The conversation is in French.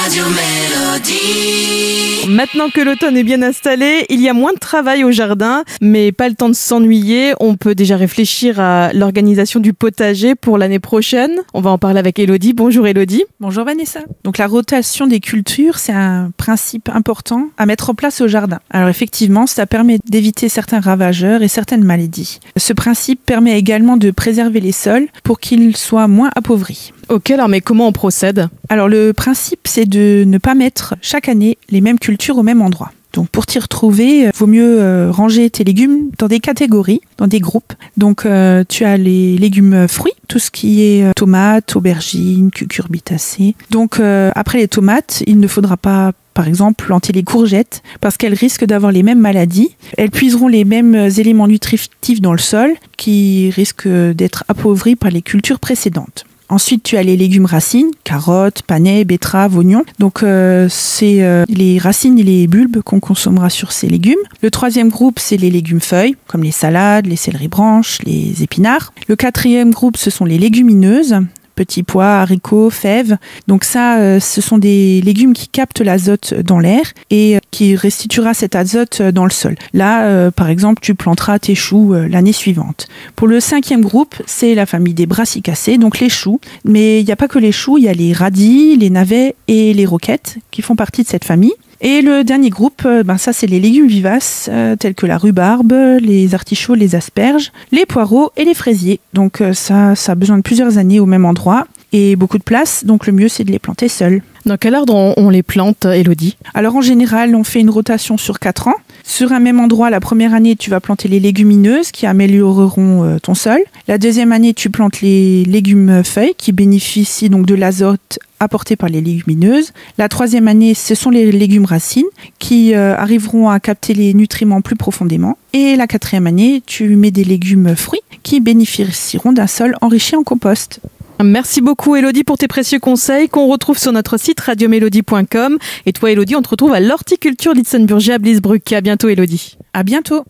Radio Mélodie. Maintenant que l'automne est bien installé, il y a moins de travail au jardin, mais pas le temps de s'ennuyer. On peut déjà réfléchir à l'organisation du potager pour l'année prochaine. On va en parler avec Elodie. Bonjour Elodie. Bonjour Vanessa. Donc la rotation des cultures, c'est un principe important à mettre en place au jardin. Alors effectivement, ça permet d'éviter certains ravageurs et certaines maladies. Ce principe permet également de préserver les sols pour qu'ils soient moins appauvris. Ok, alors mais comment on procède ? Alors le principe, c'est de ne pas mettre chaque année les mêmes cultures au même endroit. Donc pour t'y retrouver, vaut mieux ranger tes légumes dans des catégories, dans des groupes. Donc tu as les légumes fruits, tout ce qui est tomates, aubergines, cucurbitacées. Donc après les tomates, il ne faudra pas, par exemple, planter les courgettes parce qu'elles risquent d'avoir les mêmes maladies. Elles puiseront les mêmes éléments nutritifs dans le sol qui risquent d'être appauvris par les cultures précédentes. Ensuite, tu as les légumes racines, carottes, panais, betteraves, oignons. Donc, c'est les racines et les bulbes qu'on consommera sur ces légumes. Le troisième groupe, c'est les légumes feuilles, comme les salades, les céleris branches, les épinards. Le quatrième groupe, ce sont les légumineuses. Petits pois, haricots, fèves. Donc ça, ce sont des légumes qui captent l'azote dans l'air et qui restituera cet azote dans le sol. Là, par exemple, tu planteras tes choux l'année suivante. Pour le cinquième groupe, c'est la famille des brassicacées, donc les choux. Mais il n'y a pas que les choux, il y a les radis, les navets et les roquettes qui font partie de cette famille. Et le dernier groupe, ça c'est les légumes vivaces tels que la rhubarbe, les artichauts, les asperges, les poireaux et les fraisiers. Donc ça a besoin de plusieurs années au même endroit et beaucoup de place, donc le mieux c'est de les planter seuls. Dans quel ordre on les plante, Elodie ? Alors en général, on fait une rotation sur 4 ans. Sur un même endroit, la première année, tu vas planter les légumineuses qui amélioreront ton sol. La deuxième année, tu plantes les légumes feuilles qui bénéficient donc de l'azote apporté par les légumineuses. La troisième année, ce sont les légumes racines qui arriveront à capter les nutriments plus profondément. Et la quatrième année, tu mets des légumes fruits qui bénéficieront d'un sol enrichi en compost. Merci beaucoup Elodie pour tes précieux conseils qu'on retrouve sur notre site radiomélodie.com. Et toi Elodie, on te retrouve à l'horticulture Litzenburger à Bliesbrück. À bientôt Elodie. À bientôt.